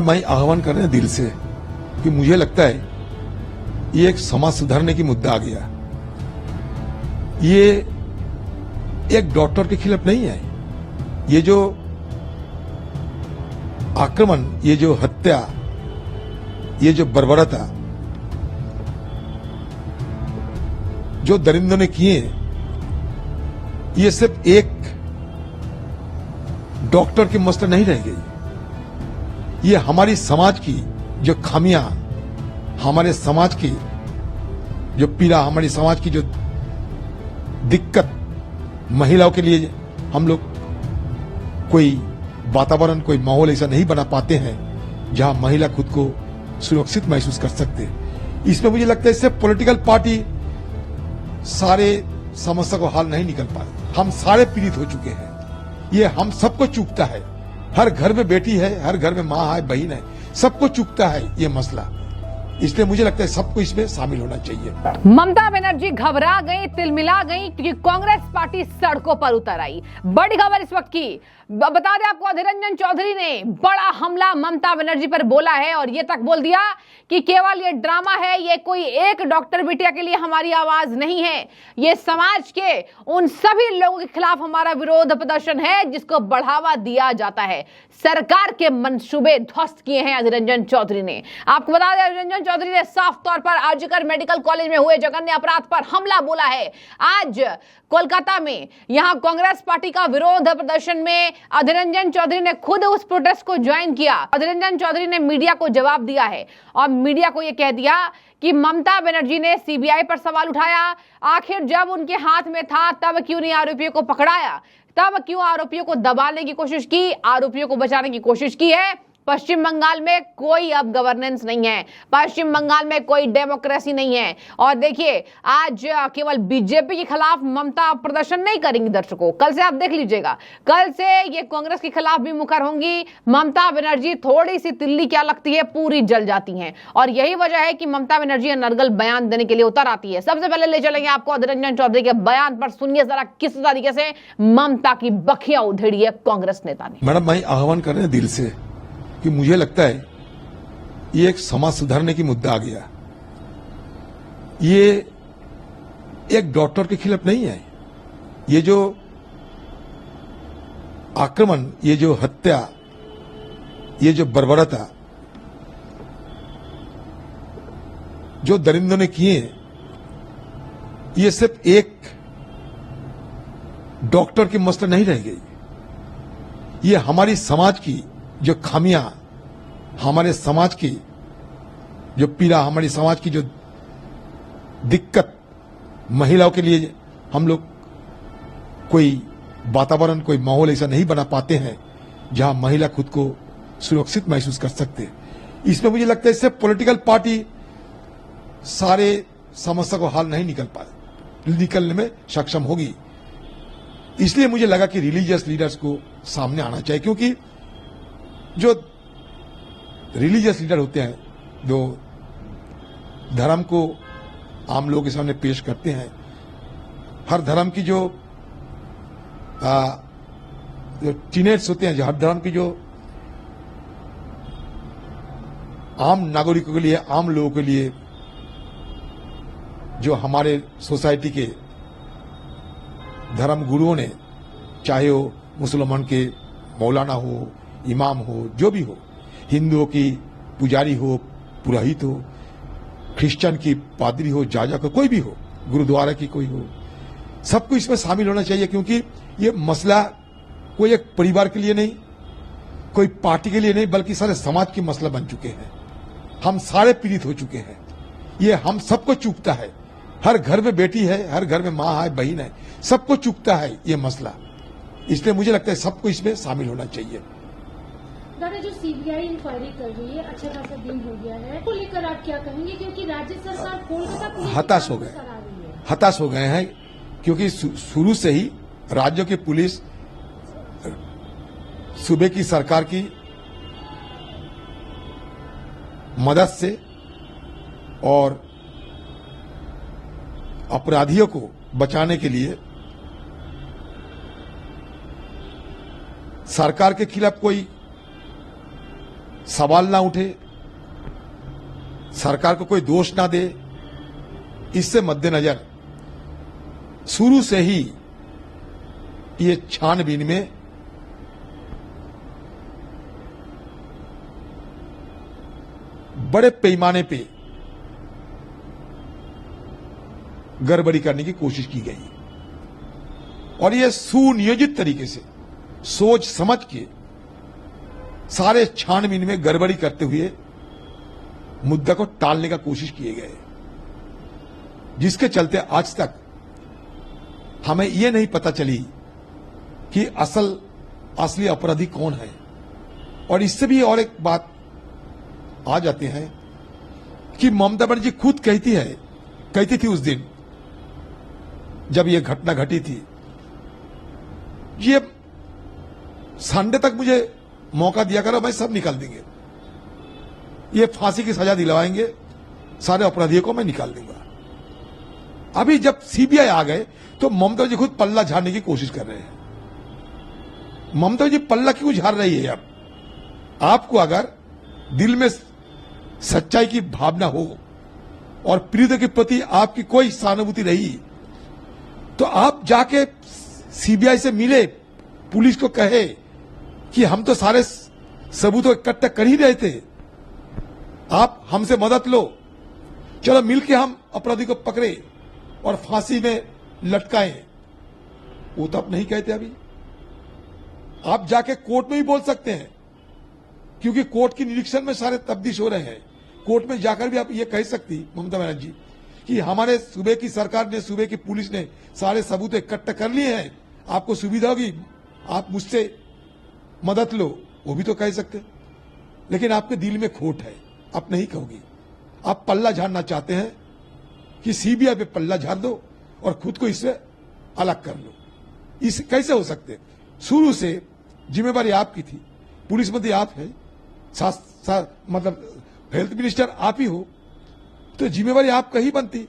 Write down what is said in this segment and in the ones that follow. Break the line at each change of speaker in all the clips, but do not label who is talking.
मैं आह्वान कर रहे हैं दिल से कि मुझे लगता है ये एक समाज सुधारने की मुद्दा आ गया। ये एक डॉक्टर के खिलाफ नहीं है। ये जो आक्रमण, ये जो हत्या, ये जो बर्बरता जो दरिंदों ने किए, ये सिर्फ एक डॉक्टर की मसला नहीं रह गई। ये हमारी समाज की जो खामियां, हमारे समाज की जो पीड़ा, हमारी समाज की जो दिक्कत, महिलाओं के लिए हम लोग कोई वातावरण, कोई माहौल ऐसा नहीं बना पाते हैं जहां महिला खुद को सुरक्षित महसूस कर सकते। इसमें मुझे लगता है इससे पॉलिटिकल पार्टी सारे समस्या को हल नहीं निकल पाए। हम सारे पीड़ित हो चुके हैं। ये हम सबको चूकता है। हर घर में बेटी है, हर घर में माँ है, बहन है, सबको चूकता है ये मसला। इसलिए मुझे लगता है सबको इसमें शामिल होना चाहिए।
ममता बनर्जी घबरा गई, तिलमिला गई, क्योंकि कांग्रेस पार्टी सड़कों पर उतर आई। बड़ी खबर इस वक्त की, बता दें आपको, अधीर रंजन चौधरी ने बड़ा हमला ममता बनर्जी पर बोला है और ये तक बोल दिया कि केवल ये ड्रामा है, ये कोई एक डॉक्टर बिटिया के लिए हमारी आवाज नहीं है, ये समाज के उन सभी लोगों के खिलाफ हमारा विरोध प्रदर्शन है जिसको बढ़ावा दिया जाता है। सरकार के मंसूबे ध्वस्त किए हैं अधीर रंजन चौधरी ने। आपको बता दें, अधीर रंजन चौधरी ने साफ तौर पर आरजीकर मेडिकल कॉलेज में हुए जघन्य अपराध पर हमला बोला है। आज कोलकाता में यहां कांग्रेस पार्टी का विरोध प्रदर्शन में अधीर रंजन चौधरी ने खुद उस प्रोटेस्ट को ज्वाइन किया। अधीर रंजन चौधरी ने मीडिया को जवाब दिया है और मीडिया को यह कह दिया कि ममता बनर्जी ने सीबीआई पर सवाल उठाया। आखिर जब उनके हाथ में था तब क्यों नहीं आरोपियों को पकड़ाया, तब क्यों आरोपियों को दबाने की कोशिश की, आरोपियों को बचाने की कोशिश की है। पश्चिम बंगाल में कोई अब गवर्नेंस नहीं है, पश्चिम बंगाल में कोई डेमोक्रेसी नहीं है। और देखिए, आज केवल बीजेपी के खिलाफ ममता प्रदर्शन नहीं करेंगी दर्शकों, कल से आप देख लीजिएगा, कल से ये कांग्रेस के खिलाफ भी मुखर होंगी। ममता बनर्जी थोड़ी सी तिल्ली क्या लगती है, पूरी जल जाती हैं। और यही वजह है कि ममता बनर्जी नरगल बयान देने के लिए उतर आती है। सबसे पहले ले चलेंगे आपको अधीर रंजन चौधरी के बयान पर, सुनिए जरा किस तरीके से ममता की बखियां उधेड़ी है कांग्रेस नेता ने।
मैडम, मैं आह्वान कर रहे हैं दिल से कि मुझे लगता है ये एक समाज सुधारने की मुद्दा आ गया। ये एक डॉक्टर के खिलाफ नहीं है। ये जो आक्रमण, ये जो हत्या, ये जो बर्बरता जो दरिंदों ने किए, ये सिर्फ एक डॉक्टर की मसला नहीं रह गई। ये हमारी समाज की जो खामियां, हमारे समाज की जो पीड़ा, हमारी समाज की जो दिक्कत, महिलाओं के लिए हम लोग कोई वातावरण, कोई माहौल ऐसा नहीं बना पाते हैं जहां महिला खुद को सुरक्षित महसूस कर सकते। इसमें मुझे लगता है इससे पॉलिटिकल पार्टी सारे समस्या को हल नहीं निकलने में सक्षम होगी। इसलिए मुझे लगा कि रिलीजियस लीडर्स को सामने आना चाहिए, क्योंकि जो रिलीजियस लीडर होते हैं, जो धर्म को आम लोगों के सामने पेश करते हैं, हर धर्म की जो टीनेट्स होते हैं, जो हर धर्म की जो आम नागरिकों के लिए, आम लोगों के लिए, जो हमारे सोसाइटी के धर्म गुरुओं ने, चाहे वो मुसलमान के मौलाना हो, इमाम हो, जो भी हो, हिंदुओं की पुजारी हो, पुरोहित हो, क्रिश्चियन की पादरी हो, जाजा को कोई भी हो, गुरुद्वारा की कोई हो, सबको इसमें शामिल होना चाहिए। क्योंकि ये मसला कोई एक परिवार के लिए नहीं, कोई पार्टी के लिए नहीं, बल्कि सारे समाज की मसला बन चुके हैं। हम सारे पीड़ित हो चुके हैं। ये हम सबको चूकता है। हर घर में बेटी है, हर घर में माँ है, बहन है, सबको चूकता है ये मसला। इसलिए मुझे लगता है सबको इसमें शामिल होना चाहिए।
दादा, जो सीबीआई इंक्वायरी कर रही है, अच्छा खासा दिन हो गया है, को लेकर आप क्या कहेंगे? क्योंकि राज्य सरकार कोलकाता
हताश हो गए हैं, क्योंकि शुरू से ही राज्यों की पुलिस सूबे की सरकार की मदद से और अपराधियों को बचाने के लिए सरकार के खिलाफ कोई सवाल ना उठे, सरकार को कोई दोष ना दे, इससे मद्देनजर शुरू से ही ये छानबीन में बड़े पैमाने पे गड़बड़ी करने की कोशिश की गई और ये सुनियोजित तरीके से सोच समझ के सारे छानबीन में गड़बड़ी करते हुए मुद्दा को टालने का कोशिश किए गए, जिसके चलते आज तक हमें यह नहीं पता चली कि असली अपराधी कौन है। और इससे भी और एक बात आ जाती है कि ममता बनर्जी खुद कहती थी उस दिन जब यह घटना घटी थी, ये संडे तक मुझे मौका दिया करो, मैं सब निकाल देंगे, ये फांसी की सजा दिलवाएंगे, सारे अपराधियों को मैं निकाल दूंगा। अभी जब सीबीआई आ गए तो ममता जी खुद पल्ला झाड़ने की कोशिश कर रहे हैं। ममता जी पल्ला क्यों झाड़ रही है? अब आपको अगर दिल में सच्चाई की भावना हो और पीड़ित के प्रति आपकी कोई सहानुभूति रही तो आप जाके सीबीआई से मिले, पुलिस को कहे कि हम तो सारे सबूत इकट्ठा कर ही रहे थे, आप हमसे मदद लो, चलो मिलके हम अपराधी को पकड़े और फांसी में लटकाएं। वो तो आप नहीं कहते। अभी आप जाके कोर्ट में ही बोल सकते हैं, क्योंकि कोर्ट की निरीक्षण में सारे तफ्तीश हो रहे हैं। कोर्ट में जाकर भी आप ये कह सकती ममता बनर्जी कि हमारे सूबे की सरकार ने, सूबे की पुलिस ने सारे सबूत इकट्ठा कर लिए हैं, आपको सुविधा होगी, आप मुझसे मदद लो, वो भी तो कह सकते। लेकिन आपके दिल में खोट है, आप नहीं कहोगी। आप पल्ला झाड़ना चाहते हैं कि सीबीआई पे पल्ला झाड़ दो और खुद को इससे अलग कर लो। इस कैसे हो सकते? शुरू से जिम्मेवारी आपकी थी, पुलिस मंत्री आप है, मतलब हेल्थ मिनिस्टर आप ही हो, तो जिम्मेवारी आपका ही बनती।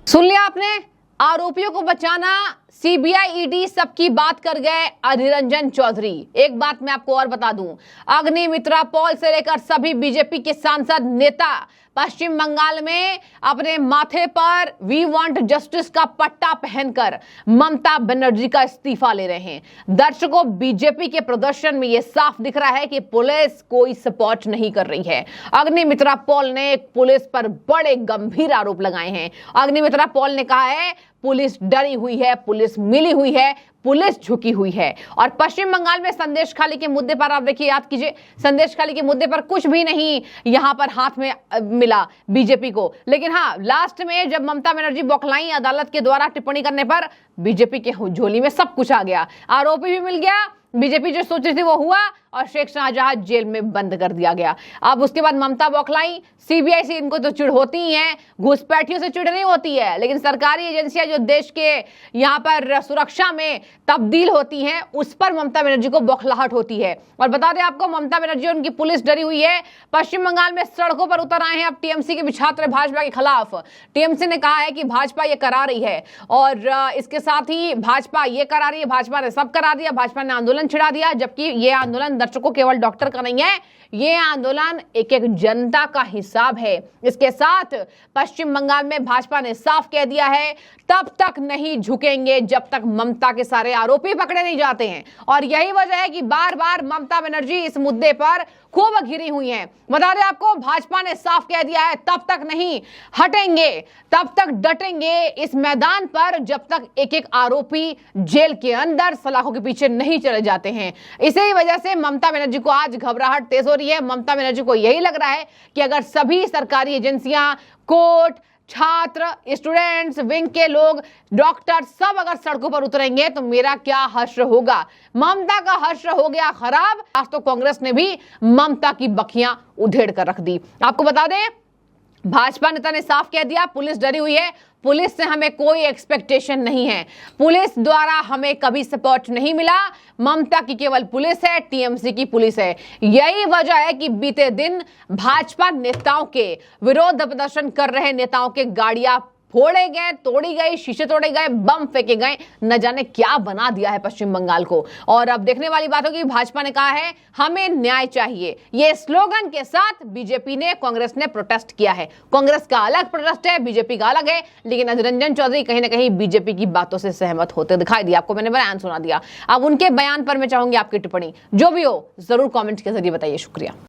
सुन लिया आपने, आरोपियों को बचाना सीबीआई ईडी सबकी बात कर गए अधीर रंजन चौधरी। एक बात मैं आपको और बता दूं, अग्निमित्रा पॉल से लेकर सभी बीजेपी के सांसद नेता पश्चिम बंगाल में अपने माथे पर वी वांट जस्टिस का पट्टा पहनकर ममता बनर्जी का इस्तीफा ले रहे हैं। दर्शकों, बीजेपी के प्रदर्शन में यह साफ दिख रहा है कि पुलिस कोई सपोर्ट नहीं कर रही है। अग्निमित्रा पॉल ने पुलिस पर बड़े गंभीर आरोप लगाए हैं। अग्निमित्रा पॉल ने कहा है पुलिस डरी हुई है, पुलिस मिली हुई है, पुलिस झुकी हुई है। और पश्चिम बंगाल में संदेश खाली के मुद्दे पर आप देखिए, याद कीजिए, संदेश खाली के मुद्दे पर कुछ भी नहीं यहां पर हाथ में मिला बीजेपी को। लेकिन हाँ, लास्ट में जब ममता बनर्जी बौखलाई अदालत के द्वारा टिप्पणी करने पर बीजेपी के झोली में सब कुछ आ गया, आरोपी भी मिल गया, बीजेपी जो सोच रही थी वो हुआ और शेख शाहजहां जेल में बंद कर दिया गया। अब उसके बाद ममता बौखलाई, सीबीआई से इनको तो चिढ़ होती ही है, घुसपैठियों से चिढ़ नहीं होती है, लेकिन सरकारी एजेंसियां जो देश के यहां पर सुरक्षा में तब्दील होती हैं उस पर ममता बनर्जी को बौखलाहट होती है। और बता दें आपको, ममता बनर्जी और उनकी पुलिस डरी हुई है। पश्चिम बंगाल में सड़कों पर उतर आए हैं अब टीएमसी के भी छात्र भाजपा के खिलाफ। टीएमसी ने कहा है कि भाजपा ये करा रही है और इसके साथ ही भाजपा ये करा रही है, भाजपा ने सब करा दिया, भाजपा ने आंदोलन छिड़ा दिया। जबकि ये आंदोलन दर्शकों केवल डॉक्टर का नहीं है, ये आंदोलन एक एक जनता का हिसाब है। इसके साथ पश्चिम बंगाल में भाजपा ने साफ कह दिया है तब तक नहीं झुकेंगे जब तक ममता के सारे आरोपी पकड़े नहीं जाते हैं। और यही वजह है कि बार बार ममता बनर्जी इस मुद्दे पर खूब घिरी हुई हैं। बता दें आपको, भाजपा ने साफ कह दिया है तब तक नहीं हटेंगे, तब तक डटेंगे इस मैदान पर जब तक एक एक आरोपी जेल के अंदर सलाखों के पीछे नहीं चले जाते हैं। इसी वजह से ममता बनर्जी को आज घबराहट तेज हो रही है। ममता बनर्जी को यही लग रहा है कि अगर सभी सरकारी एजेंसियां, कोर्ट, छात्र, स्टूडेंट्स, विंग के लोग, डॉक्टर सब अगर सड़कों पर उतरेंगे तो मेरा क्या हश्र होगा। ममता का हश्र हो गया खराब। आज तो कांग्रेस ने भी ममता की बखियां उधेड़ कर रख दी। आपको बता दें, भाजपा नेता ने साफ कह दिया पुलिस डरी हुई है, पुलिस से हमें कोई एक्सपेक्टेशन नहीं है, पुलिस द्वारा हमें कभी सपोर्ट नहीं मिला, ममता की केवल पुलिस है, टीएमसी की पुलिस है। यही वजह है कि बीते दिन भाजपा नेताओं के, विरोध प्रदर्शन कर रहे नेताओं के गाड़ियां फोड़े गए, तोड़ी गई, शीशे तोड़े गए, बम फेंके गए, न जाने क्या बना दिया है पश्चिम बंगाल को। और अब देखने वाली बात होगी, भाजपा ने कहा है हमें न्याय चाहिए, ये स्लोगन के साथ बीजेपी ने, कांग्रेस ने प्रोटेस्ट किया है। कांग्रेस का अलग प्रोटेस्ट है, बीजेपी का अलग है, लेकिन अधीर रंजन चौधरी कहीं ना कहीं बीजेपी की बातों से सहमत होते दिखाई दिया। आपको मैंने बयान सुना दिया, अब उनके बयान पर मैं चाहूंगी आपकी टिप्पणी, जो भी हो जरूर कॉमेंट के जरिए बताइए। शुक्रिया।